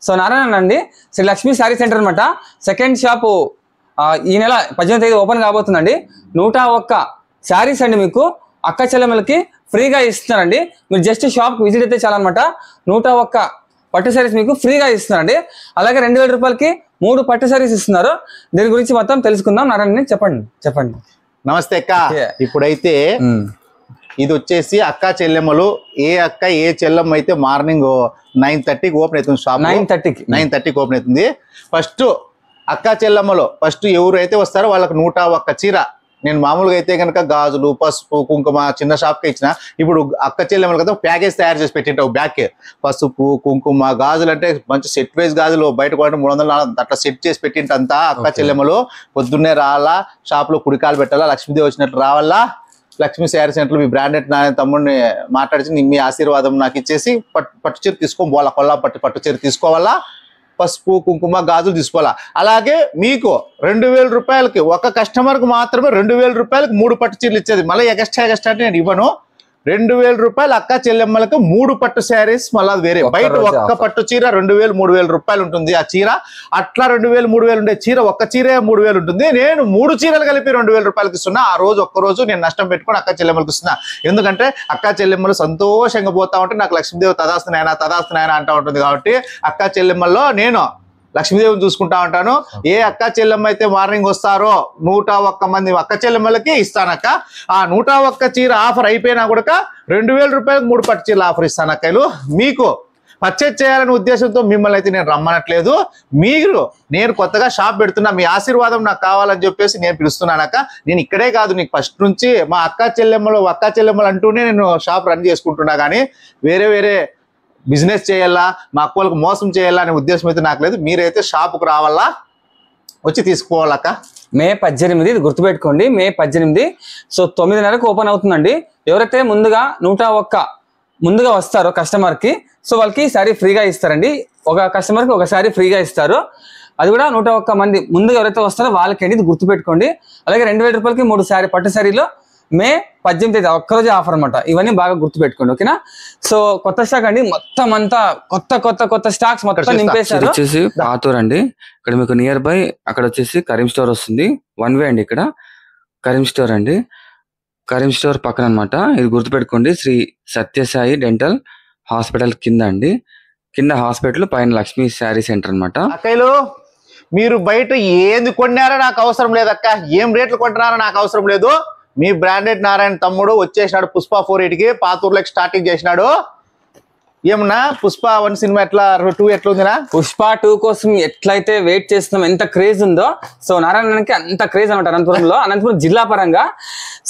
So Narayana అండి, Shri Lakshmi sari centre అనమాట. Second shop ఈ నెల 18వ తేదీ ఓపెన్ కాబోతుందండి. 101 శారీస్ అండి మీకు అక్క చెల్లెమ్మలకి ఫ్రీగా ఇస్తున్నారండి. మీరు జస్ట్ షాప్కి విజిట్ అయితే చాలన్నమాట. 101 పట్టు శారీస్ మీకు ఫ్రీగా ఇస్తున్నారండి. అలాగే 2000 రూపాయలకి 3 పట్టు శారీస్ ఇస్తున్నారు. దీని గురించి మొత్తం తెలుసుకుందాం. నారాయణ చెప్పండి. నమస్తే అక్క. ఇప్పుడైతే ఇది వచ్చేసి అక్క చెల్లెమ్మలు. ఏ అక్క ఏ చెల్లెమ్మ అయితే మార్నింగ్ 9:30కి ఓపెన్ అవుతుంది షాప్. 9:30కి ఓపెన్ అవుతుంది. ఫస్ట్ అక్క చెల్లెమ్మలు ఫస్ట్ ఎవరైతే వస్తారో వాళ్ళకి 101 చీర. నేను మామూలుగా అయితే కనుక గాజులు, పసుపు, కుంకుమ చిన్న షాప్కి ఇచ్చిన. ఇప్పుడు అక్క చెల్లెమ్మలు కదా ప్యాకేజ్ తయారు చేసి పెట్టింటే ఒక బ్యాగ్ పసుపు, కుంకుమ, గాజులు అంటే మంచి సెట్ వైజ్ గాజులు బయట కూడా 300 అట్లా సెట్ చేసి పెట్టింటంతా అక్క చెల్లెమ్మలు పొద్దున్నే రావాలా, షాప్ లో కుడికాలు పెట్టాలా, లక్ష్మీదేవి వచ్చినట్టు రావాలా. లక్ష్మీ శారీ సెంటర్ మీ బ్రాండెడ్ నా తమ్ముడిని మాట్లాడి మీ ఆశీర్వాదం నాకు ఇచ్చేసి పట్టు చీర తీసుకోవాలి. కొల్లా పట్టు చీర తీసుకోవాలా, పసుపు, కుంకుమ, గాజులు తీసుకోవాలా. అలాగే మీకు 2000 రూపాయలకి ఒక కస్టమర్కి మాత్రమే 2000 రూపాయలకి 3 పట్టు చీరలు ఇచ్చేది. మళ్ళీ ఎక్స్ట్రా అంటే నేను ఇవ్వను. 2000 రూపాయలు అక్క చెల్లెమ్మలకి 3 పట్టు శారీస్. మళ్ళీ వేరే బయట ఒక్క పట్టు చీర 2000, 3000 రూపాయలు ఉంటుంది ఆ చీర. అట్లా 2000, 3000 ఉండే చీర ఒక్క చీరే 3000 ఉంటుంది. నేను 3 చీరలు కలిపి 2000 రూపాయలకి ఇస్తున్నా. ఆ రోజు ఒక్కరోజు నేను నష్టం పెట్టుకుని అక్క చెల్లెమ్మలకి ఇస్తున్నా. ఎందుకంటే అక్క చెల్లెమ్మలు సంతోషంగా పోతా ఉంటే నాకు లక్ష్మీదేవి తదాస్తున్నాయన అంటూ ఉంటుంది. కాబట్టి అక్క చెల్లెమ్మల్లో నేను లక్ష్మీదేవిని చూసుకుంటా ఉంటాను. ఏ అక్క చెల్లెమ్మ అయితే మార్నింగ్ వస్తారో 101 మంది అక్క చెల్లెమ్మలకి ఇస్తానక్క. ఆ 101 చీర ఆఫర్ అయిపోయినా కూడా 2000 రూపాయలకు 3 పట్టు చీరలు ఆఫర్ ఇస్తాను అక్కలు. మీకు పర్చేజ్ చేయాలనే ఉద్దేశంతో మిమ్మల్ని అయితే నేను రమ్మనట్లేదు. నేను కొత్తగా షాప్ పెడుతున్నా, మీ ఆశీర్వాదం నాకు కావాలని చెప్పేసి నేను పిలుస్తున్నానక్క. నేను ఇక్కడే కాదు, నీకు ఫస్ట్ నుంచి మా అక్క చెల్లెమ్మలు అంటూనే నేను షాప్ రన్ చేసుకుంటున్నా. కానీ వేరే బిజినెస్ చేయాలా, మా అక్కలకు మోసం చేయాలా అనే ఉద్దేశం అయితే నాకు లేదు. మీరైతే షాపుకు రావాలా, వచ్చి తీసుకోవాలక్క. మే 18 ఇది గుర్తుపెట్టుకోండి. మే 18. సో 9:30కు ఓపెన్ అవుతుందండి. ఎవరైతే ముందుగా 101 వస్తారో కస్టమర్కి, సో వాళ్ళకి శారీ ఫ్రీగా ఇస్తారండి. ఒక కస్టమర్కి ఒక శారీ ఫ్రీగా ఇస్తారు. అది కూడా 101 మంది ముందుగా ఎవరైతే వస్తారో వాళ్ళకండి. ఇది గుర్తుపెట్టుకోండి. అలాగే 2000 రూపాయలకి 3 పట్టు శారీలో మే 18 ఒక్కరోజు ఆఫర్ అనమాట. ఇవన్నీ బాగా గుర్తుపెట్టుకోండి, ఓకేనా. సో కొత్త స్టాక్ అండి, మొత్తం అంతా కొత్త స్టాక్స్ మొత్తం నింపేశారు. వచ్చేసి పాతూర్ అండి. ఇక్కడ మీకు నియర్ బై అక్కడ వచ్చేసి కరీం స్టోర్ వస్తుంది. 1 వే అండి. ఇక్కడ కరీం స్టోర్ అండి. కరీం స్టోర్ పక్కన అనమాట. ఇది గుర్తుపెట్టుకోండి. శ్రీ సత్యసాయి డెంటల్ హాస్పిటల్ కింద అండి. కింద హాస్పిటల్, పైన లక్ష్మీ శారీ సెంటర్ అనమాట. అక్కలు మీరు బయట ఏది కొన్నారో నాకు అవసరం లేదక్క. ఏం రేట్లు కొంటున్నారో నాకు అవసరం లేదు. మీ బ్రాండెడ్ నారాయణ తమ్ముడు వచ్చేసినాడు. పుష్ప 480కి పాతూర్లోకి స్టార్టింగ్ చేసినాడు. ఏమన్నా పుష్ప 1 సినిమా ఎట్లా 2 ఎట్లా ఉందినా? పుష్ప 2 కోసం ఎట్లయితే వెయిట్ చేస్తున్నాం, ఎంత క్రేజ్ ఉందో, సో నారాయణకి అంత క్రేజ్ అనమాట అనంతపురం జిల్లా పరంగా.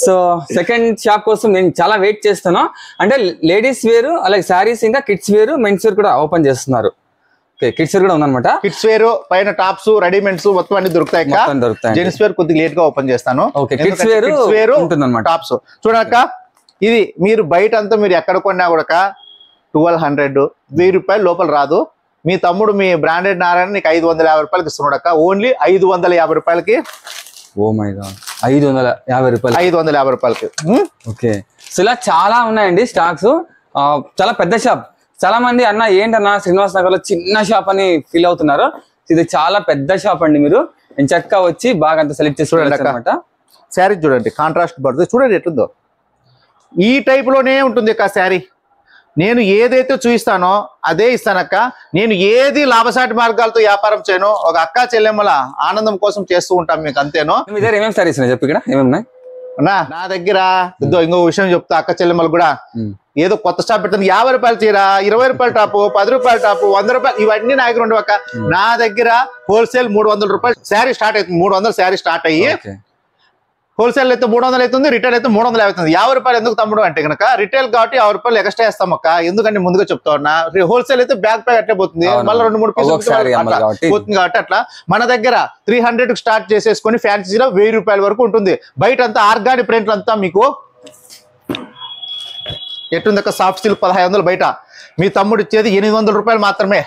సో సెకండ్ షాప్ కోసం నేను చాలా వెయిట్ చేస్తాను. అంటే లేడీస్ వేరు, అలాగే శారీస్, ఇంకా కిడ్స్ వేరు, మెన్స్ వేర్ కూడా ఓపెన్ చేస్తున్నారు. కిడ్స్ వేర్ కూడా ఉందన్నమాట. కిడ్స్ వేర్ పైన టాప్స్, రెడీమేడ్స్ మొత్తం అన్ని దొరుకుతాయి. జెంట్స్ వేర్ కొద్దిగా లేట్ గా ఓపెన్ చేస్తాను. కిడ్స్ వేర్ ఉంటుందన్నమాట. టాప్స్ చూడక్క, ఇది మీరు బయట అంతా మీరు ఎక్కడ కొన్నా కూడా 1200, 1000 రూపాయలు లోపల రాదు. మీ తమ్ముడు మీ బ్రాండెడ్ నారాయణ నీకు 550 రూపాయలకి ఇస్తున్నాడక్క. ఓన్లీ 550 రూపాయలకి. ఓ మై గాడ్, 550 రూపాయలు, 550 రూపాయలకి. ఓకే. సో ఇలా చాలా ఉన్నాయండి స్టాక్స్. చాలా పెద్ద షాప్. చాలా మంది అన్న ఏంటన్నా శ్రీనివాస్ నగర్ లో చిన్న షాప్ అని ఫీల్ అవుతున్నారు. ఇది చాలా పెద్ద షాప్ అండి. మీరు చక్కగా వచ్చి బాగా అంత సెలెక్ట్ చేసి చూడండి. శారీ చూడండి, కాంట్రాస్ట్ పడుతుంది చూడండి ఎట్లుందో. ఈ టైప్ లోనే ఉంటుంది అక్క శారీ. నేను ఏదైతే చూపిస్తానో అదే ఇస్తానక్క. నేను ఏది లాభసాటి మార్గాలతో వ్యాపారం చేయను. ఒక అక్క చెల్లెమ్మల ఆనందం కోసం చేస్తూ ఉంటాం. మీకు అంతేనో. మీ దగ్గర ఏమేమి శారీస్ ఉన్నాయి చెప్పి, ఇక్కడ ఏమేమి నా దగ్గర? ఇంకో విషయం చెప్తా అక్క చెల్లెమ్మలు కూడా. ఏదో కొత్త స్టాప్ పెడుతుంది. 50 రూపాయల చీర, 20 రూపాయల టాపు, 10 రూపాయల టాపు, 100 రూపాయలు, ఇవన్నీ నా దగ్గర ఉండవక్క. నా దగ్గర హోల్సేల్ 300 రూపాయలు శారీ స్టార్ట్ అవుతుంది. 300 శారీ స్టార్ట్ అయ్యి హోల్సేల్ అయితే 300 అవుతుంది, రిటైల్ అయితే 350 అవుతుంది. 50 రూపాయలు ఎందుకు తమ్ముడు అంటే కనుక రిటైల్ కాబట్టి 50 రూపాయలు ఎక్స్ట్రా వేస్తాం అక్క. ఎందుకంటే ముందుగా చెప్తా ఉన్నా, హోల్సేల్ అయితే బ్యాగ్ అట్లే పోతుంది, మళ్ళీ 2-3 పీసులు పోతుంది. కాబట్టి అట్లా మన దగ్గర 300 స్టార్ట్ చేసేసుకొని ఫ్యాన్సీలో 1000 రూపాయల వరకు ఉంటుంది. బయట అంతా ఆర్గానిక్ ప్రింట్లు అంతా మీకు ఎట్టుందక్క సాఫ్ట్ సిల్క్ 1500 బయట. మీ తమ్ముడు ఇచ్చేది 800 రూపాయలు మాత్రమే.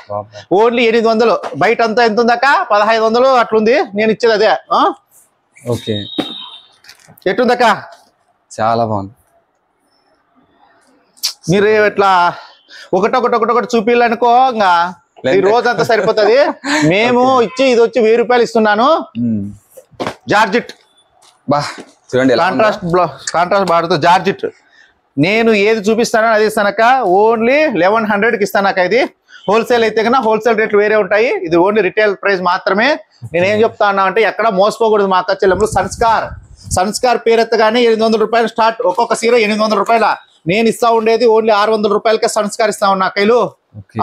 ఓన్లీ 800. బయట అంతా ఎంత ఉందక్క? 1500 అట్లుంది. నేను ఇచ్చేది అదే. ఓకే, ఎట్టుందక్క? చాలా బాగుంది. మీరు ఇట్లా ఒకటొకటి చూపిల్లనుకో ఇంకా ఈ రోజు అంతా సరిపోతుంది. మేము ఇచ్చి ఇది వచ్చి 1000 రూపాయలు ఇస్తున్నాను. జార్జిట్ బా చూడండి, కాంట్రాస్ట్ బార్డర్తో జార్జిట్. నేను ఏది చూపిస్తానో అది ఇస్తానక్క. ఓన్లీ 1100కి ఇస్తానక్క. ఇది హోల్సేల్ అయితే కన్నా హోల్సేల్ రేట్లు వేరే ఉంటాయి. ఇది ఓన్లీ రిటైల్ ప్రైస్ మాత్రమే. నేను ఏం చెప్తా ఉన్నా అంటే ఎక్కడ మోసపోకూడదు. మా అక్క చెల్లెములు సంస్కార్ పేరెత్తగానే 800 రూపాయలు స్టార్ట్. ఒక్కొక్క సీర 800 రూపాయల. నేను ఇస్తా ఉండేది ఓన్లీ 600 రూపాయలకే సంస్కార్ ఇస్తా ఉన్నా అక్కలు.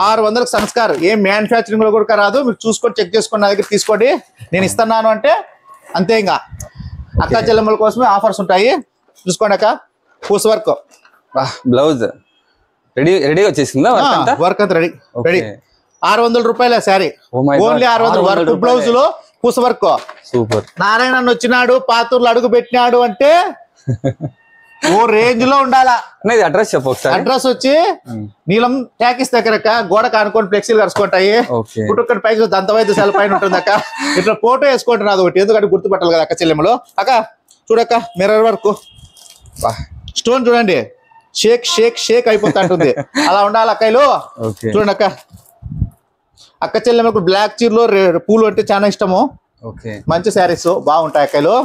600కి సంస్కార్. ఏం మ్యానుఫ్యాక్చరింగ్ లో కూడా రాదు. మీరు చూసుకొని చెక్ చేసుకొని నా దగ్గర తీసుకోండి. నేను ఇస్తున్నాను అంటే అంతే. ఇంకా అక్క చెల్లెమ్మల కోసమే ఆఫర్స్ ఉంటాయి. చూసుకోండి అక్క. పూస్ వర్క్ బ్లౌజ్ రెడీ వచ్చేసిందా? వర్క్ అంతా రెడీ. 600 రూపాయల శారీ. ఓన్లీ 600. వర్క్ బ్లౌజ్ లో పూస వర్క్. సూపర్. నారాయణ వచ్చినాడు, పాతూర్లు అడుగు పెట్టినాడు అంటే ఓ రేంజ్ లో ఉండాలా. అడ్రస్ చెప్పు ఒకసారి. అడ్రస్ వచ్చి నీలం ట్యాకిస్ దగ్గర గోడ కానుకొని ఫ్లెక్సీలు కలుసుకుంటాయి. పుట్టుక్కడ పైకి దంతవైద్య సెల పైన ఉంటుంది అక్క. ఇట్లా ఫోటో వేసుకుంటున్నా అది ఒకటి, ఎందుకంటే గుర్తుపట్టాలి కదా అక్క చెల్లెమ్మలో. అక్క చూడక్క, మిర్రర్ వర్క్ స్టోన్ చూడండి, షేక్ షేక్ షేక్ అయిపోతుంటుంది. అలా ఉండాలి అక్కలు. చూడండి అక్క. అక్క చెల్లెమ్మకు బ్లాక్ చీరలో పూలు అంటే చాలా ఇష్టము. మంచి శారీస్ బాగుంటాయి అక్కలు.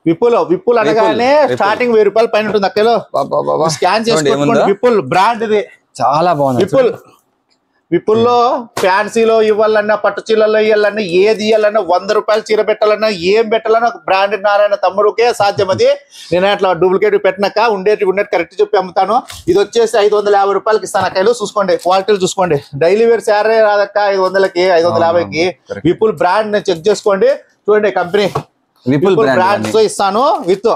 విప్పుల్ అనగానే స్టార్టింగ్ 1000 రూపాయలు పైన ఉంటుంది అక్కలు. స్కాన్ చేసుకోండి. విప్పుల్ బ్రాండ్ ఇది చాలా బాగుంది. విప్పుల్లో ఫ్యాన్సీలో ఇవ్వాలన్నా, పట్టు చీరల్లో ఇవ్వాలన్నా, ఏది ఇవ్వాలన్నా, 100 రూపాయలు చీర పెట్టాలన్నా, ఏం పెట్టాలన్నా బ్రాండెడ్ నారాయణ తమ్ముడికే సాధ్యం. అది నేను అట్లా డూప్లికేట్ పెట్టినాక ఉండేటి కరెక్ట్ చెప్పి అమ్ముతాను. ఇది వచ్చేసి 550 రూపాయలకి ఇస్తాను అక్కలు. చూసుకోండి, క్వాలిటీలు చూసుకోండి. డైలీ వేర్ శారీ రాదక్క 500కి 550కి. విపుల్ బ్రాండ్ నేను చెక్ చేసుకోండి. చూడండి కంపెనీ విపుల్ బ్రాండ్ తో ఇస్తాను. విత్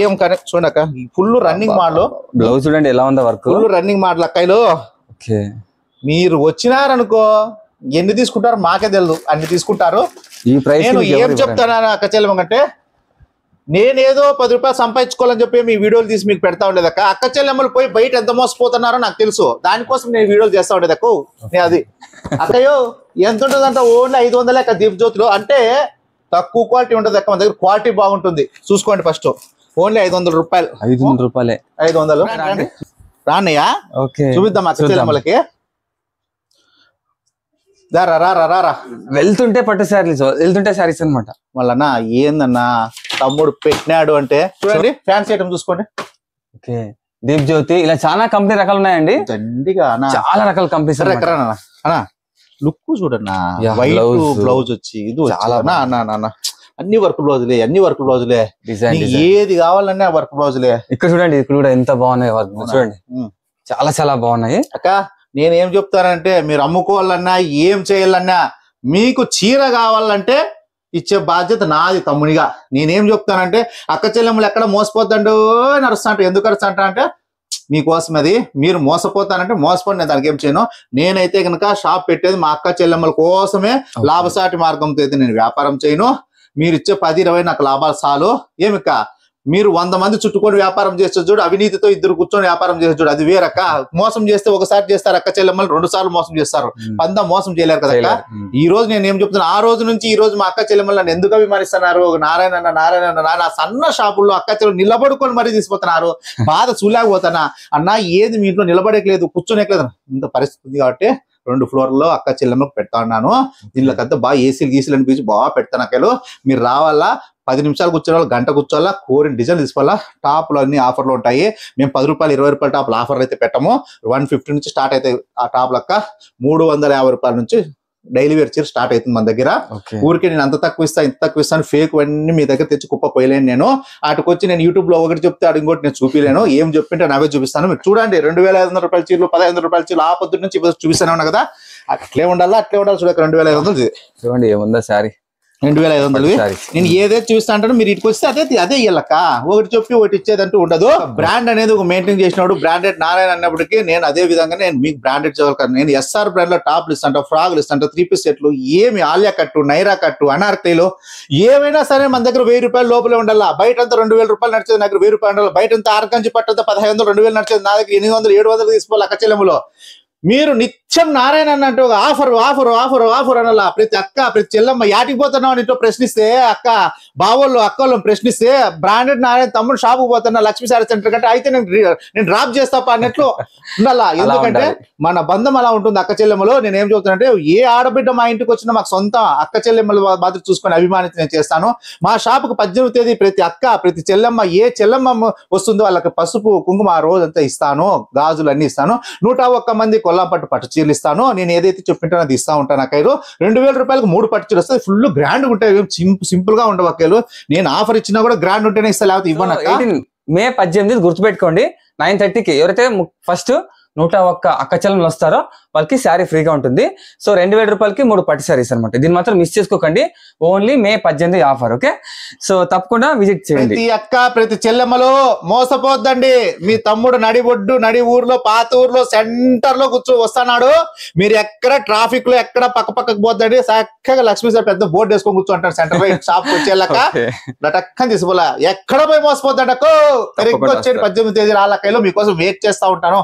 ఏం చూడండి అక్క, ఫుల్ రన్నింగ్ మోడల్. బ్లౌజ్ చూడండి ఎలా ఉందో వర్క్. ఫుల్ రన్నింగ్ మోడల్ అక్కలు. మీరు వచ్చినారనుకో ఎన్ని తీసుకుంటారో మాకే తెలియదు, అన్ని తీసుకుంటారు. నేను ఏం చెప్తాను అక్క చెల్లెమ్మంటే, నేనేదో 10 రూపాయలు సంపాదించుకోవాలని చెప్పి మీ వీడియోలు తీసి మీకు పెడతా ఉండేది అక్క. అక్క చెల్లెమ్మలు పోయి బయట ఎంత మోసపోతున్నారో నాకు తెలుసు. దానికోసం నేను వీడియోలు చేస్తా ఉండేది అక్క. అది అక్కయ్యో ఎంత ఉంటుందంట, ఓన్లీ 500 అక్క. దీప్ జ్యోతిలో అంటే తక్కువ క్వాలిటీ ఉంటుంది అక్క. మన దగ్గర క్వాలిటీ బాగుంటుంది. చూసుకోండి. ఫస్ట్ ఓన్లీ 500 రూపాయలు. 500 రూపాయలే. 500 రాన్నయ్యా చూపిద్దాం అక్క చెల్లెమ్మలకి. వెళ్తుంటే పట్టు శారీస్, వెళ్తుంటే శారీస్ అనమాట. మళ్ళన్నా ఏందన్నా తమ్ముడు పెట్టినాడు అంటే చూడండి. ఫ్యాన్సీ ఐటమ్ చూసుకోండి. దీప్ జ్యోతి ఇలా చాలా కంపెనీ రకాలు ఉన్నాయండి. దండిగా చాలా రకాల కంపెనీస్. అన్నా లుక్ చూడన్నా. వైట్ బ్లౌజ్ వచ్చి ఇది చాలా అన్ని వర్క్ బ్లౌజులే, అన్ని వర్క్ బ్లౌజులే. ఏది కావాలన్నా వర్క్ బ్లౌజులే. ఇక్కడ చూడండి, ఇక్కడ కూడా ఎంత బాగున్నాయి వర్క్. చూడండి చాలా చాలా బాగున్నాయి అక్క. నేనేం చెప్తానంటే, మీరు అమ్ముకోవాలన్నా ఏం చేయాలన్నా మీకు చీర కావాలంటే ఇచ్చే బాధ్యత నాది తమ్మునిగా. నేనేం చెప్తానంటే, అక్క చెల్లెమ్మలు ఎక్కడ మోసపోద్దండు నడుస్తాంట. ఎందుకు నడుస్తాంట అంటే మీకోసం. అది మీరు మోసపోతానంటే మోసపోండి, నేను దానికి ఏం చేయను. నేనైతే కనుక షాప్ పెట్టేది మా అక్క చెల్లెమ్మల కోసమే. లాభసాటి మార్గంతో అయితే నేను వ్యాపారం చేయను. మీరు ఇచ్చే 10-20 నాకు లాభాలు చాలు. ఏమిక్క మీరు 100 మంది చుట్టుకొని వ్యాపారం చేస్తే చూడు, అవినీతితో 2 కూర్చొని వ్యాపారం చేస్తే చూడు, అది వేరక్క. మోసం చేస్తే ఒకసారి చేస్తారు అక్క చెల్లెమ్మలు, 2 సార్లు మోసం చేస్తారు. పందా మోసం చేయలేరు కదా. ఈ రోజు నేను ఏం చెప్తున్నా, ఆ రోజు నుంచి ఈ రోజు మా అక్క చెల్లెమ్మలు నన్ను ఎందుకు అభిమానిస్తున్నారు. నారాయణ సన్న షాపుల్లో అక్క చెల్లెలు నిలబడుకొని మరీ తీసుకుపోతున్నారు. బాధ చూలేకపోతానా అన్నా. ఏది మీ ఇంట్లో నిలబడేయలేదు, కూర్చోనేయలేదు. ఇంత పరిస్థితి కాబట్టి 2 ఫ్లోర్లో అక్క చెల్లెమ్మకు పెడతా ఉన్నాను. దీనిలోకంతా బాగా ఏసీలు గీసీలు అనిపించి బాగా పెడతాను అక్కలు. మీరు రావాలా, 10 నిమిషాలు కూర్చోవాలి, గంట కూర్చోవాలా, కోరిన డిజైన్ తీసుకోవాలా. టాప్లు అన్ని ఆఫర్లు ఉంటాయి. మేము 10 రూపాయలు 20 రూపాయల టాప్లు ఆఫర్లు అయితే పెట్టము. 150 నుంచి స్టార్ట్ అవుతాయి ఆ టాప్లు అక్క. 350 రూపాయల నుంచి డైలీ వేర్ చీర స్టార్ట్ అవుతుంది మన దగ్గర. ఊరికే నేను అంత తక్కువ ఇస్తా ఇంత తక్కువ ఇస్తాను ఫేక్ అన్ని మీ దగ్గర తెచ్చి కుప్ప పోయలేను. నేను అటుకు వచ్చి నేను యూట్యూబ్ లో ఒకటి చెప్తే అటు ఇంకోటి నేను చూపిలేను. ఏం చెప్పింటే నావే చూపిస్తాను. మీరు చూడండి, 2500 రూపాయల చీరలు, 1500 రూపాయల చీరలు ఆ పొద్దు నుంచి చూపిస్తానే ఉన్నా కదా. అట్లే ఉండాలి చూడక 2500 చూడండి. ఏముందా శారీ 2500. నేను ఏదైతే చూస్తా అంటాను మీరు ఇటుకు వస్తే అదే ఇయ్యాలక్క. ఒకటి చెప్పి ఒకటి ఇచ్చేదంటూ ఉండదు. బ్రాండ్ అనేది ఒక మెయింటైన్ చేసినాడు. బ్రాండెడ్ నారాయణ అన్నప్పటికీ నేను అదే విధంగా నేను మీకు బ్రాండెడ్ చేయగలను. నేను ఎస్ఆర్ బ్రాండ్ లో టాప్లు ఇస్తాంట, ఫ్రాగులు ఇస్తాంట, 3 పీస్ సెట్లు, ఏమి ఆలియా కట్టు, నైరా కట్టు, అనార్కలీలు ఏమైనా సరే మన దగ్గర 1000 రూపాయలు లోపలే ఉండాలా. బయట అంతా 2000 రూపాయలు నడిచేది, నా దగ్గర 1000 రూపాయలు ఉండాలి. బయట అంతా ఆర్కంచి పట్టంతా 1500 2000 నడిచేది, నా దగ్గర 800 700 తీసుకోవాలి అక్క చెల్లెములో. మీరు అచ్చం నారాయణ అన్నట్టు ఒక ఆఫర్ ఆఫర్ ఆఫర్ ఆఫర్ అనలా ప్రతి అక్క ప్రతి చెల్లమ్మ యాటికి పోతున్నావు అని ఇంట్లో ప్రశ్నిస్తే అక్క బావోళ్ళు అక్కలు ప్రశ్నిస్తే బ్రాండెడ్ నారాయణ తమ్ముడు షాపుకి పోతున్నా లక్ష్మీ సారీ సెంటర్ కంటే అయితే నేను డ్రాప్ చేస్తాపా అన్నట్లు ఉండాలా. ఎందుకంటే మన బంధం అలా ఉంటుంది అక్క చెల్లెమ్మలో. నేను ఏం చెప్తానంటే ఏ ఆడబిడ్డ మా ఇంటికి వచ్చినా మాకు సొంత అక్క చెల్లెమ్మలు మాత్రం చూసుకొని అభిమానించి నేను చేస్తాను. మా షాపుకి 18వ తేదీ ప్రతి అక్క ప్రతి చెల్లెమ్మ ఏ చెల్లెమ్మ వస్తుందో వాళ్ళకి పసుపు కుంకుమ ఆ రోజంతా ఇస్తాను, గాజులు అన్ని ఇస్తాను. 101 మంది కొల్లాపట్టు పట్టు చీరలు ఇస్తాను. నేను ఏదైతే చెప్పింటానో అది ఇస్తా ఉంటాను అక్కలు. 2000 రూపాయలకు 3 పట్టు చీరలు వస్తాయి. ఫుల్ గ్రాండ్ ఉంటాయి, సింపుల్ గా ఉండవు అక్కలు. నేను ఆఫర్ ఇచ్చినా కూడా గ్రాండ్ ఉంటేనే ఇస్తా, లేకపోతే ఇవ్వను అక్క. మే 18 గుర్తుపెట్టుకోండి 9:30కి ఎవరైతే ఫస్ట్ 101 అక్క చెల్లెలు వస్తారో వాళ్ళకి శారీ ఫ్రీగా ఉంటుంది. సో 2000 రూపాయలకి 3 పట్టు శారీస్ అనమాట. దీన్ని మాత్రం మిస్ చేసుకోకండి. ఓన్లీ మే 18 ఆఫర్. ఓకే, సో తప్పకుండా విజిట్ చేయండి. ప్రతి అక్క ప్రతి చెల్లెమ్మలో మోసపోద్దండి. మీ తమ్ముడు నడి ఊర్లో పాత ఊర్లో సెంటర్ లో వస్తున్నాడు. మీరు ఎక్కడ ట్రాఫిక్ లో ఎక్కడ పక్కకు పోద్దండి. చక్కగా లక్ష్మీ సార్ పెద్ద బోర్డు వేసుకొని కూర్చుంటాడు సెంటర్ లో. షాప్ వచ్చేళ్ళక లటక్కని తీసుకోలే ఎక్కడ పోయి మోసపోద్దండి. అక్కో వచ్చేది 18వ తేదీ రాళ్ళకాయలో మీకోసం వెయిట్ చేస్తా ఉంటాను.